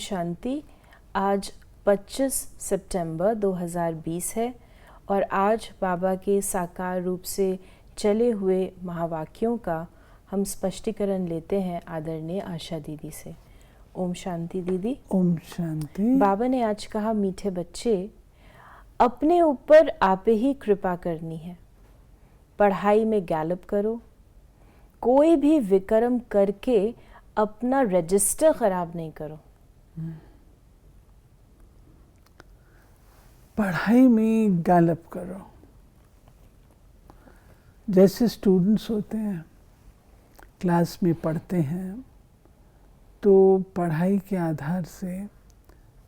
शांति। आज 25 सितंबर 2020 है और आज बाबा के साकार रूप से चले हुए महावाक्यों का हम स्पष्टीकरण लेते हैं आदरणीय आशा दीदी से। ओम शांति दीदी। ओम शांति। बाबा ने आज कहा, मीठे बच्चे, अपने ऊपर आप ही कृपा करनी है। पढ़ाई में गैलप करो, कोई भी विक्रम करके अपना रजिस्टर खराब नहीं करो। पढ़ाई में गैलप करो। जैसे स्टूडेंट्स होते हैं, क्लास में पढ़ते हैं, तो पढ़ाई के आधार से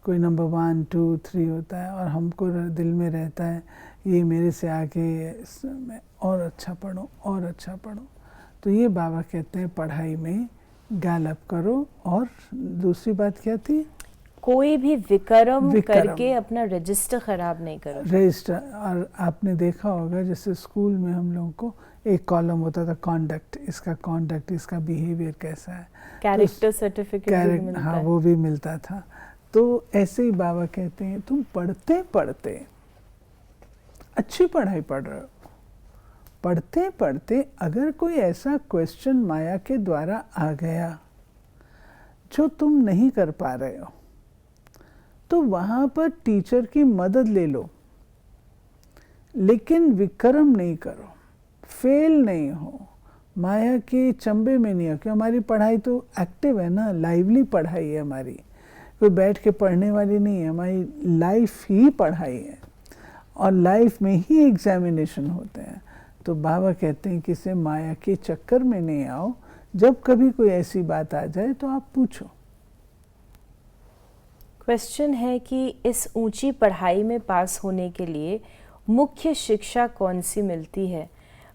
कोई नंबर 1, 2, 3 होता है और हमको दिल में रहता है ये मेरे से आगे, मैं और अच्छा पढूं और अच्छा पढूं। तो ये बाबा कहते हैं पढ़ाई में गैलप करो। और दूसरी बात क्या थी? कोई भी विक्रम करके अपना रजिस्टर खराब नहीं करो। रजिस्टर। और आपने देखा होगा जैसे स्कूल में हम लोगों को एक कॉलम होता था, कॉन्डक्ट, इसका कॉन्डक्ट, इसका बिहेवियर कैसा है, कैरेक्टर सर्टिफिकेट। हाँ, वो भी मिलता था। तो ऐसे ही बाबा कहते हैं तुम पढ़ते पढ़ते अच्छी पढ़ाई पढ़ रहे हो, पढ़ते पढ़ते अगर कोई ऐसा क्वेश्चन माया के द्वारा आ गया जो तुम नहीं कर पा रहे हो, तो वहाँ पर टीचर की मदद ले लो, लेकिन विक्रम नहीं करो, फेल नहीं हो, माया के चंबे में नहीं हो। क्योंकि हमारी पढ़ाई तो एक्टिव है ना, लाइवली पढ़ाई है हमारी, कोई बैठ के पढ़ने वाली नहीं है। हमारी लाइफ ही पढ़ाई है और लाइफ में ही एग्जामिनेशन होते हैं। तो बाबा कहते हैं कि से माया के चक्कर में नहीं आओ। जब कभी कोई ऐसी बात आ जाए तो आप पूछो। क्वेश्चन है कि इस ऊंची पढ़ाई में पास होने के लिए मुख्य शिक्षा कौन सी मिलती है,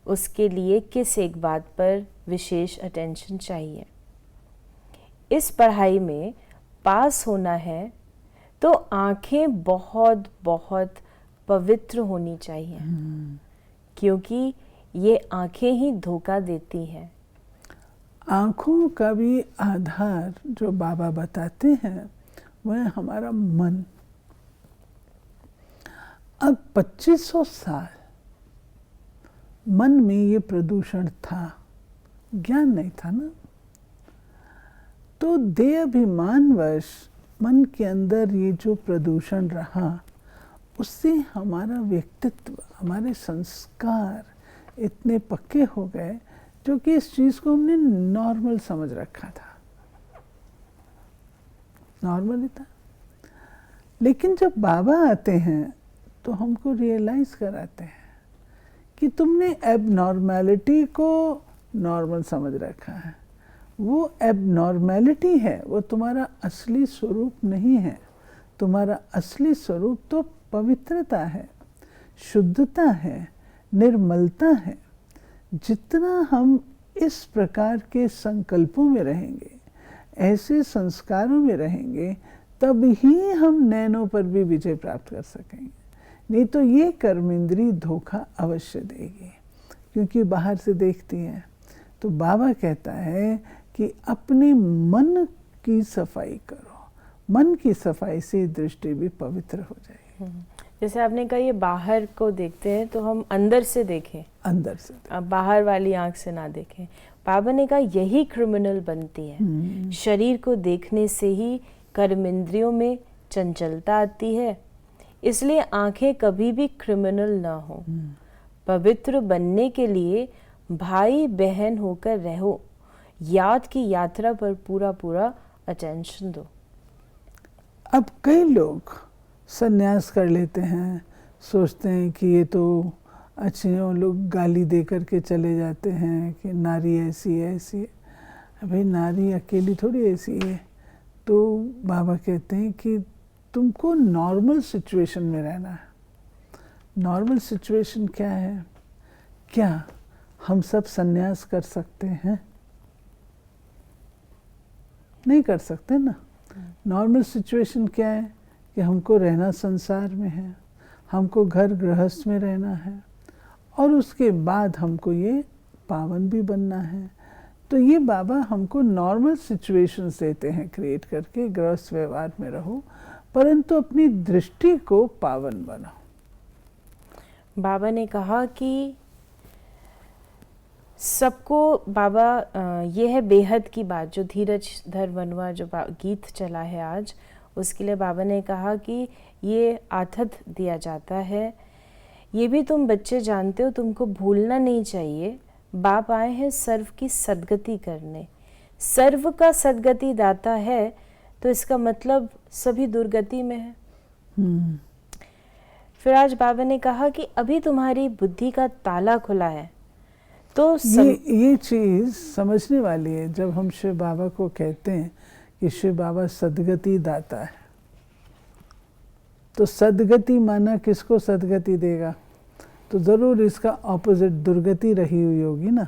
उसके लिए किस एक बात पर विशेष अटेंशन चाहिए? इस पढ़ाई में पास होना है तो आंखें बहुत बहुत पवित्र होनी चाहिए, क्योंकि ये आंखें ही धोखा देती हैं। आंखों का भी आधार जो बाबा बताते हैं वह है हमारा मन। अब 2500 साल मन में ये प्रदूषण था, ज्ञान नहीं था ना। तो देह अभिमानवश मन के अंदर ये जो प्रदूषण रहा, उससे हमारा व्यक्तित्व, हमारे संस्कार इतने पक्के हो गए जो कि इस चीज़ को हमने नॉर्मल समझ रखा था, नॉर्मल ही था। लेकिन जब बाबा आते हैं तो हमको रियलाइज कराते हैं कि तुमने एबनॉर्मैलिटी को नॉर्मल समझ रखा है। वो एबनॉर्मैलिटी है, वो तुम्हारा असली स्वरूप नहीं है। तुम्हारा असली स्वरूप तो पवित्रता है, शुद्धता है, निर्मलता है। जितना हम इस प्रकार के संकल्पों में रहेंगे, ऐसे संस्कारों में रहेंगे, तब ही हम नैनों पर भी विजय प्राप्त कर सकेंगे। नहीं तो ये कर्म इंद्री धोखा अवश्य देगी, क्योंकि बाहर से देखती है। तो बाबा कहता है कि अपने मन की सफाई करो। मन की सफाई से दृष्टि भी पवित्र हो जाएगी। जैसे आपने कहा ये बाहर को देखते हैं तो हम अंदर से देखें, अंदर से अब बाहर वाली आंख से ना देखें। बाबा ने कहा यही क्रिमिनल बनती है। शरीर को देखने से ही कर्मेंद्रियों में चंचलता आती है, इसलिए आंखें कभी भी क्रिमिनल ना हो। पवित्र बनने के लिए भाई बहन होकर रहो। याद की यात्रा पर पूरा पूरा अटेंशन दो। अब कई लोग संन्यास कर लेते हैं, सोचते हैं कि ये तो अच्छे लोग गाली दे करके चले जाते हैं कि नारी ऐसी है, ऐसी है। भाई नारी अकेली थोड़ी ऐसी है। तो बाबा कहते हैं कि तुमको नॉर्मल सिचुएशन में रहना है। नॉर्मल सिचुएशन क्या है? क्या हम सब संन्यास कर सकते हैं? नहीं कर सकते ना। नॉर्मल सिचुएशन क्या है कि हमको रहना संसार में है, हमको घर गृहस्थ में रहना है, और उसके बाद हमको ये पावन भी बनना है। तो ये बाबा हमको नॉर्मल सिचुएशंस देते हैं क्रिएट करके, गृहस्थ व्यवहार में रहो, परंतु अपनी दृष्टि को पावन बनाओ। बाबा ने कहा कि सबको बाबा, ये है बेहद की बात, जो धीरज धर वनवा जो गीत चला है आज, उसके लिए बाबा ने कहा कि ये आथत दिया जाता है, ये भी तुम बच्चे जानते हो, तुमको भूलना नहीं चाहिए। बाप आए हैं सर्व की सद्गति करने, सर्व का सद्गति दाता है, तो इसका मतलब सभी दुर्गति में है। फिर आज बाबा ने कहा कि अभी तुम्हारी बुद्धि का ताला खुला है, तो ये चीज़ समझने वाली है। जब हम शिव बाबा को कहते हैं कि शिव बाबा सद्गति दाता है, तो सद्गति माना किसको सद्गति देगा? तो ज़रूर इसका ऑपोजिट दुर्गति रही हुई होगी ना।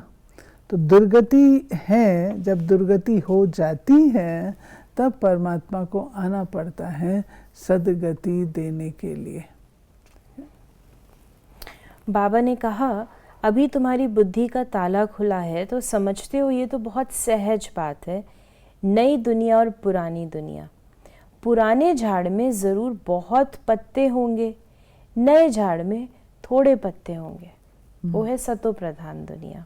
तो दुर्गति है, जब दुर्गति हो जाती है तब परमात्मा को आना पड़ता है सद्गति देने के लिए। बाबा ने कहा अभी तुम्हारी बुद्धि का ताला खुला है, तो समझते हो ये तो बहुत सहज बात है। नई दुनिया और पुरानी दुनिया, पुराने झाड़ में ज़रूर बहुत पत्ते होंगे, नए झाड़ में थोड़े पत्ते होंगे, वो है सतो प्रधान दुनिया।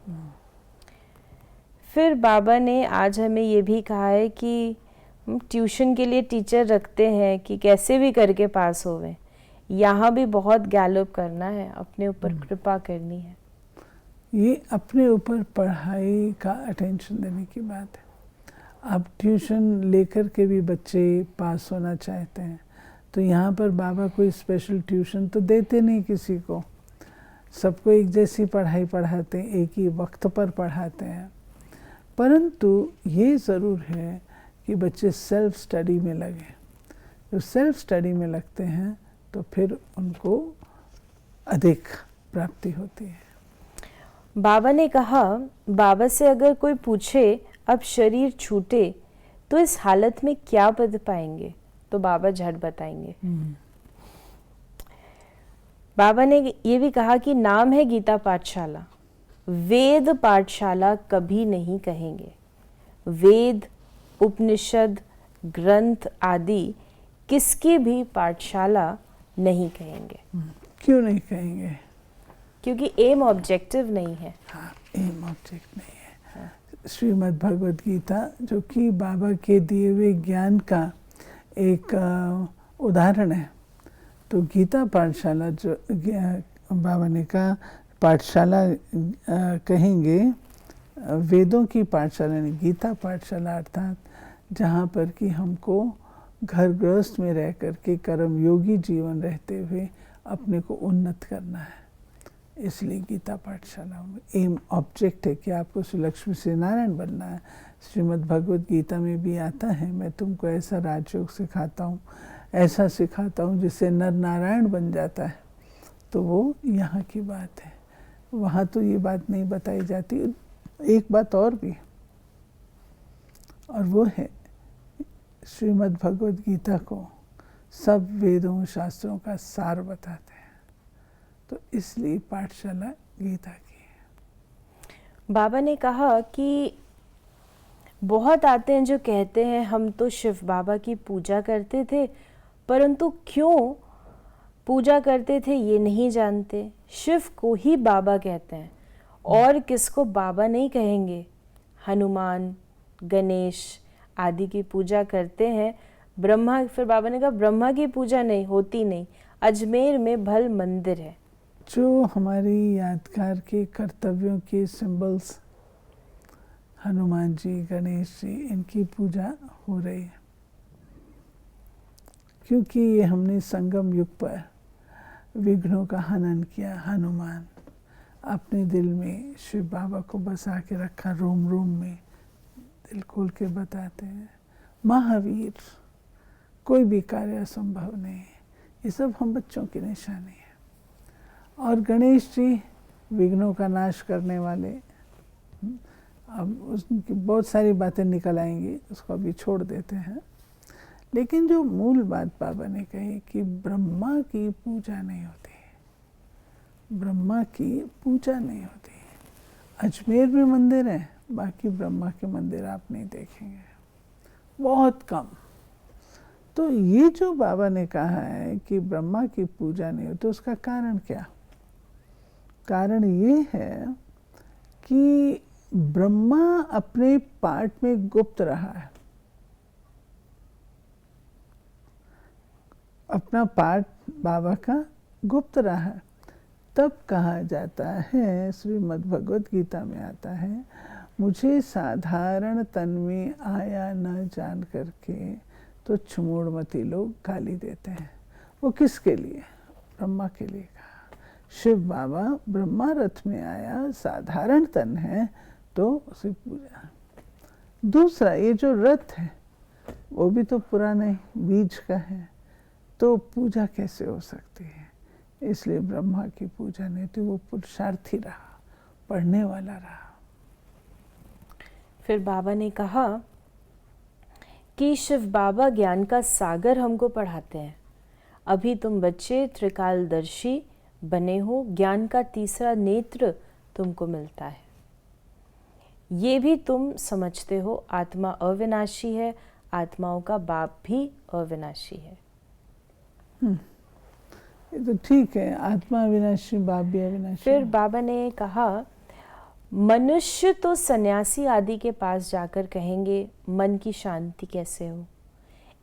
फिर बाबा ने आज हमें ये भी कहा है कि ट्यूशन के लिए टीचर रखते हैं कि कैसे भी करके पास होवे, यहाँ भी बहुत गैलप करना है, अपने ऊपर कृपा करनी है। ये अपने ऊपर पढ़ाई का अटेंशन देने की बात है। आप ट्यूशन लेकर के भी बच्चे पास होना चाहते हैं, तो यहाँ पर बाबा कोई स्पेशल ट्यूशन तो देते नहीं किसी को, सबको एक जैसी पढ़ाई पढ़ाते हैं, एक ही वक्त पर पढ़ाते हैं। परंतु ये ज़रूर है कि बच्चे सेल्फ स्टडी में लगे। जो सेल्फ स्टडी में लगते हैं तो फिर उनको अधिक प्राप्ति होती है। बाबा ने कहा, बाबा से अगर कोई पूछे अब शरीर छूटे तो इस हालत में क्या पद पाएंगे, तो बाबा झट बताएंगे। बाबा ने ये भी कहा कि नाम है गीता पाठशाला, वेद पाठशाला कभी नहीं कहेंगे। वेद, उपनिषद, ग्रंथ आदि किसकी भी पाठशाला नहीं कहेंगे। क्यों नहीं कहेंगे? क्योंकि एम ऑब्जेक्टिव नहीं है। हाँ, एम ऑब्जेक्ट नहीं है। हाँ। श्रीमद् भगवद गीता जो कि बाबा के दिए हुए ज्ञान का एक उदाहरण है। तो गीता पाठशाला जो बाबा ने कहा पाठशाला कहेंगे, वेदों की पाठशाला नहीं, गीता पाठशाला अर्थात जहाँ पर कि हमको घर गृहस्थ में रह कर के कर्म योगी जीवन रहते हुए अपने को उन्नत करना है। इसलिए गीता पाठशाला में एम ऑब्जेक्ट है कि आपको श्री लक्ष्मी से नारायण बनना है। श्रीमद् भगवद गीता में भी आता है, मैं तुमको ऐसा राजयोग सिखाता हूँ, ऐसा सिखाता हूँ जिससे नर नारायण बन जाता है। तो वो यहाँ की बात है, वहाँ तो ये बात नहीं बताई जाती। एक बात और भी, और वो है श्रीमद् भगवद गीता को सब वेदों शास्त्रों का सार बताते हैं। तो इसलिए पाठशाला गीता की है। बाबा ने कहा कि बहुत आते हैं जो कहते हैं हम तो शिव बाबा की पूजा करते थे, परंतु क्यों पूजा करते थे ये नहीं जानते। शिव को ही बाबा कहते हैं और किसको बाबा नहीं कहेंगे। हनुमान, गणेश आदि की पूजा करते हैं। ब्रह्मा, फिर बाबा ने कहा ब्रह्मा की पूजा नहीं होती नहीं, अजमेर में भल मंदिर है। जो हमारी यादगार के कर्तव्यों के सिंबल्स हनुमान जी, गणेश जी, इनकी पूजा हो रही है, क्योंकि ये हमने संगम युग पर विघ्नों का हनन किया। हनुमान अपने दिल में शिव बाबा को बसा के रखा, रोम रोम में दिल खोल के बताते हैं। महावीर, कोई भी कार्य असंभव नहीं है। ये सब हम बच्चों की निशानी है। और गणेश जी विघ्नों का नाश करने वाले। अब उसकी बहुत सारी बातें निकल आएंगी, उसको अभी छोड़ देते हैं। लेकिन जो मूल बात बाबा ने कही कि ब्रह्मा की पूजा नहीं होती, ब्रह्मा की पूजा नहीं होती। अजमेर में मंदिर है, बाकी ब्रह्मा के मंदिर आप नहीं देखेंगे, बहुत कम। तो ये जो बाबा ने कहा है कि ब्रह्मा की पूजा नहीं होती, उसका कारण क्या? कारण ये है कि ब्रह्मा अपने पार्ट में गुप्त रहा है, अपना पार्ट बाबा का गुप्त रहा है। तब कहा जाता है, श्रीमद् भगवत गीता में आता है, मुझे साधारण तन में आया न जान करके तो मूढ़मती लोग गाली देते हैं। वो किसके लिए? ब्रह्मा के लिए कहा। शिव बाबा ब्रह्मा रथ में आया, साधारण तन है तो उसे पूजा। दूसरा, ये जो रथ है वो भी तो पुराने बीज का है, तो पूजा कैसे हो सकती है? इसलिए ब्रह्मा की पूजा नहीं थी, वो पुरुषार्थी रहा, पढ़ने वाला रहा। फिर बाबा ने कहा कि शिव बाबा ज्ञान का सागर हमको पढ़ाते हैं। अभी तुम बच्चे त्रिकालदर्शी बने हो, ज्ञान का तीसरा नेत्र तुमको मिलता है। ये भी तुम समझते हो, आत्मा अविनाशी है, आत्माओं का बाप भी अविनाशी है। ये तो ठीक है, आत्मा अविनाशी, बाप भी अविनाशी। फिर बाबा ने कहा, मनुष्य तो सन्यासी आदि के पास जाकर कहेंगे मन की शांति कैसे हो,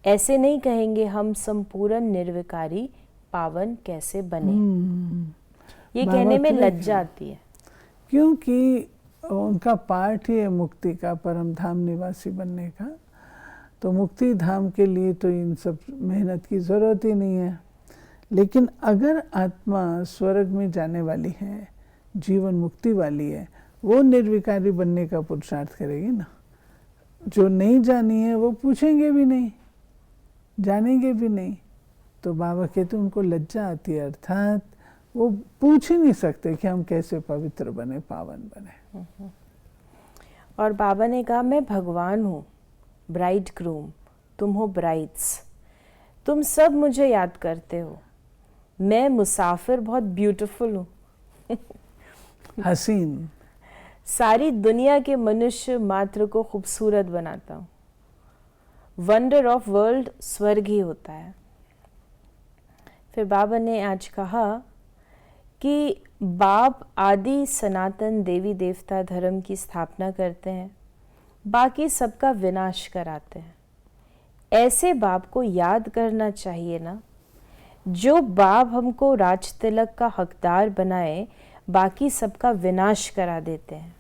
ऐसे नहीं कहेंगे हम संपूर्ण निर्विकारी पावन कैसे बने। ये कहने में लज्जा आती है, क्योंकि उनका पाठ ही है मुक्ति का, परम धाम निवासी बनने का। तो मुक्ति धाम के लिए तो इन सब मेहनत की जरूरत ही नहीं है। लेकिन अगर आत्मा स्वर्ग में जाने वाली है, जीवन मुक्ति वाली है, वो निर्विकारी बनने का पुरुषार्थ करेगी ना। जो नहीं जानी है वो पूछेंगे भी नहीं, जानेंगे भी नहीं। तो बाबा कहते उनको लज्जा आती है, अर्थात वो पूछ ही नहीं सकते कि हम कैसे पवित्र बने, पावन बने। और बाबा ने कहा, मैं भगवान हूँ, ब्राइड ग्रूम, तुम हो ब्राइड्स, तुम सब मुझे याद करते हो। मैं मुसाफिर बहुत ब्यूटीफुल हूँ हसीन, सारी दुनिया के मनुष्य मात्र को खूबसूरत बनाता हूँ। वंडर ऑफ वर्ल्ड स्वर्ग ही होता है। फिर बाबा ने आज कहा कि बाप आदि सनातन देवी देवता धर्म की स्थापना करते हैं, बाकी सबका विनाश कराते हैं। ऐसे बाप को याद करना चाहिए ना, जो बाप हमको राज तिलक का हकदार बनाए, बाकी सबका विनाश करा देते हैं।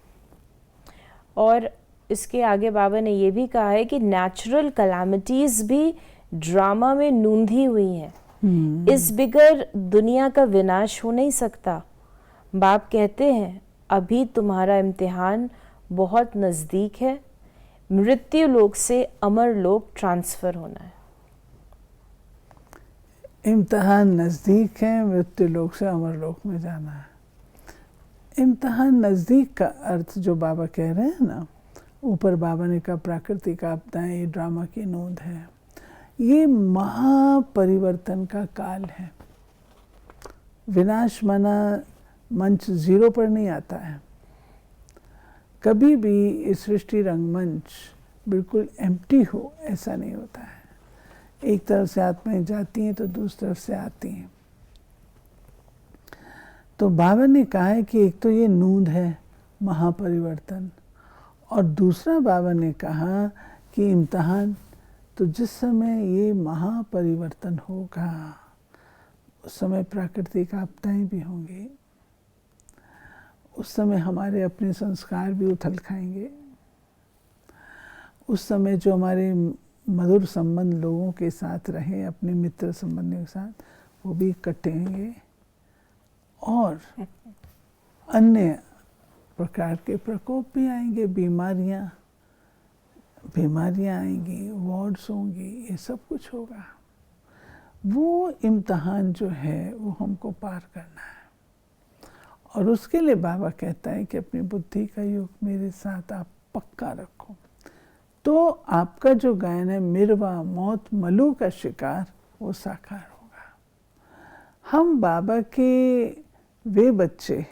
और इसके आगे बाबा ने ये भी कहा है कि नेचुरल कैलामिटीज भी ड्रामा में नूंधी हुई हैं। इस बिगर दुनिया का विनाश हो नहीं सकता। बाप कहते हैं, अभी तुम्हारा इम्तिहान बहुत नज़दीक है, मृत्यु लोक से अमर लोक ट्रांसफ़र होना है। इम्तिहान नज़दीक है, मृत्यु लोक से अमर लोक में जाना है। इम्तिहान नज़दीक का अर्थ जो बाबा कह रहे हैं ना, ऊपर बाबा ने कहा प्राकृतिक आपदाएं ये ड्रामा की नोंद है, ये महापरिवर्तन का काल है। विनाश माना मंच जीरो पर नहीं आता है। कभी भी इस सृष्टि रंगमंच बिल्कुल एम्प्टी हो ऐसा नहीं होता है। एक तरफ से आत्माएं जाती हैं तो दूसरी तरफ से आती हैं। तो बाबा ने कहा है कि एक तो ये नूंद है महापरिवर्तन, और दूसरा बाबा ने कहा कि इम्तिहान, तो जिस समय ये महापरिवर्तन होगा उस समय प्राकृतिक आपदाएं भी होंगी, उस समय हमारे अपने संस्कार भी उथल खाएंगे, उस समय जो हमारे मधुर संबंध लोगों के साथ रहे, अपने मित्र संबंधियों के साथ, वो भी कटेंगे, और अन्य प्रकार के प्रकोप भी आएंगे, बीमारियां आएंगी, वार्ड्स होंगी, ये सब कुछ होगा। वो इम्तिहान जो है वो हमको पार करना है, और उसके लिए बाबा कहता है कि अपनी बुद्धि का योग मेरे साथ आप पक्का रखो, तो आपका जो गायन है मिर्वा मौत मलू का शिकार वो साकार होगा। हम बाबा के वे बच्चे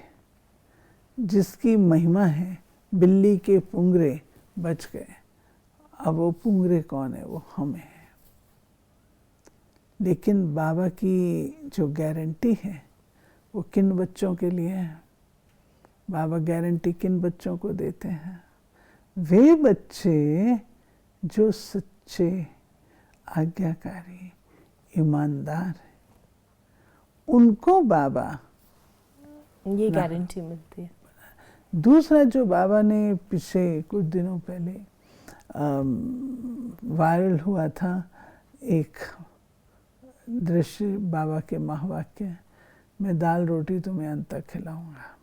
जिसकी महिमा है, बिल्ली के पुंगरे बच गए। अब वो पुंगरे कौन है? वो हम हैं। लेकिन बाबा की जो गारंटी है वो किन बच्चों के लिए है? बाबा गारंटी किन बच्चों को देते हैं? वे बच्चे जो सच्चे, आज्ञाकारी, ईमानदार है, उनको बाबा ये गारंटी मिलती है। दूसरा जो बाबा ने पिछले कुछ दिनों पहले वायरल हुआ था, एक दृश्य बाबा के महावाक्य, मैं दाल रोटी तुम्हें अंत तक खिलाऊंगा।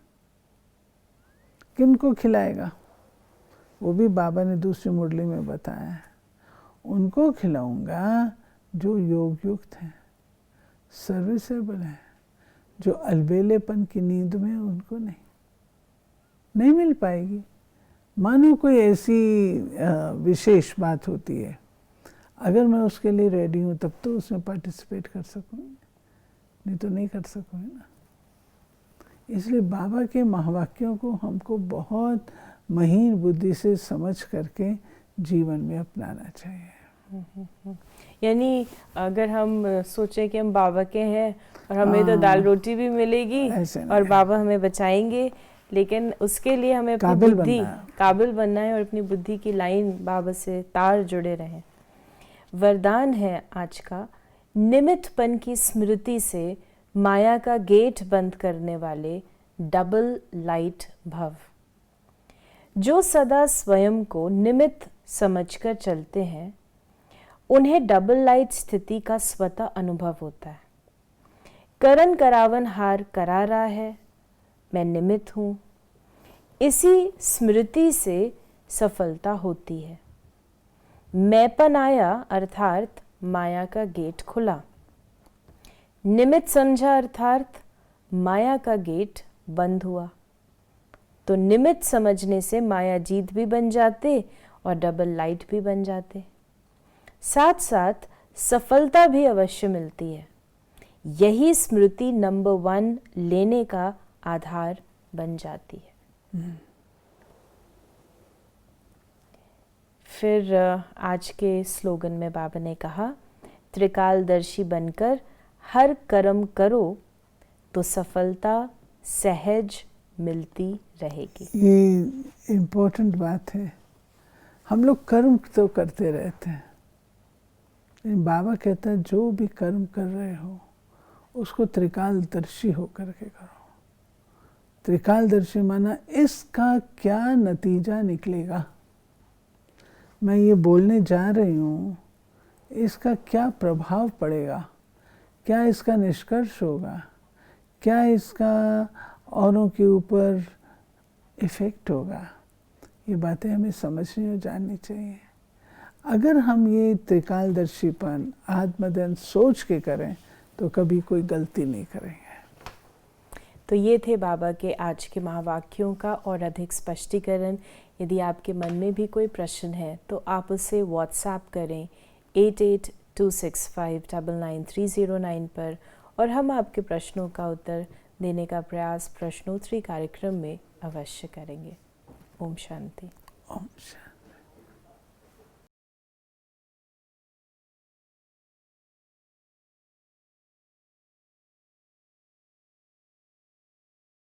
किनको खिलाएगा? वो भी बाबा ने दूसरी मुरली में बताया है। उनको खिलाऊंगा जो योग युक्त हैं, सर्विसेबल हैं, जो अलबेलेपन की नींद में, उनको नहीं मिल पाएगी। मानो कोई ऐसी विशेष बात होती है, अगर मैं उसके लिए रेडी हूँ तब तो उसमें पार्टिसिपेट कर सकूँगी, नहीं तो नहीं कर सकूँगी ना। इसलिए बाबा के महावाक्यों को हमको बहुत महीन बुद्धि से समझ करके जीवन में अपनाना चाहिए। यानी अगर हम सोचें कि हम बाबा के हैं और हमें तो दाल रोटी भी मिलेगी और बाबा हमें बचाएंगे, लेकिन उसके लिए हमें अपनी बुद्धि काबिल बनना है और अपनी बुद्धि की लाइन बाबा से तार जुड़े रहें। वरदान है आज का, निमित्तपन की स्मृति से माया का गेट बंद करने वाले डबल लाइट भव। जो सदा स्वयं को निमित्त समझकर चलते हैं, उन्हें डबल लाइट स्थिति का स्वतः अनुभव होता है। करण करावन हार करा रहा है, मैं निमित्त हूँ। इसी स्मृति से सफलता होती है। मैंपन आया अर्थात माया का गेट खुला। निमित्त समझा अर्थात माया का गेट बंद हुआ। तो निमित्त समझने से माया जीत भी बन जाते और डबल लाइट भी बन जाते। साथ साथ सफलता भी अवश्य मिलती है। यही स्मृति नंबर 1 लेने का आधार बन जाती है। फिर आज के स्लोगन में बाबा ने कहा, त्रिकालदर्शी बनकर हर कर्म करो तो सफलता सहज मिलती रहेगी। ये इम्पोर्टेंट बात है। हम लोग कर्म तो करते रहते हैं, लेकिन बाबा कहता है जो भी कर्म कर रहे हो उसको त्रिकालदर्शी होकर के करो। त्रिकालदर्शी माना इसका क्या नतीजा निकलेगा, मैं ये बोलने जा रही हूँ, इसका क्या प्रभाव पड़ेगा, क्या इसका निष्कर्ष होगा, क्या इसका औरों के ऊपर इफ़ेक्ट होगा। ये बातें हमें समझनी और जाननी चाहिए। अगर हम ये त्रिकालदर्शीपन आत्मदन सोच के करें तो कभी कोई गलती नहीं करेंगे। तो ये थे बाबा के आज के महावाक्यों का और अधिक स्पष्टीकरण। यदि आपके मन में भी कोई प्रश्न है तो आप उसे व्हाट्सएप करें 8826599309 पर और हम आपके प्रश्नों का उत्तर देने का प्रयास प्रश्नोत्तरी कार्यक्रम में अवश्य करेंगे। ओम शांति। ओम शांति।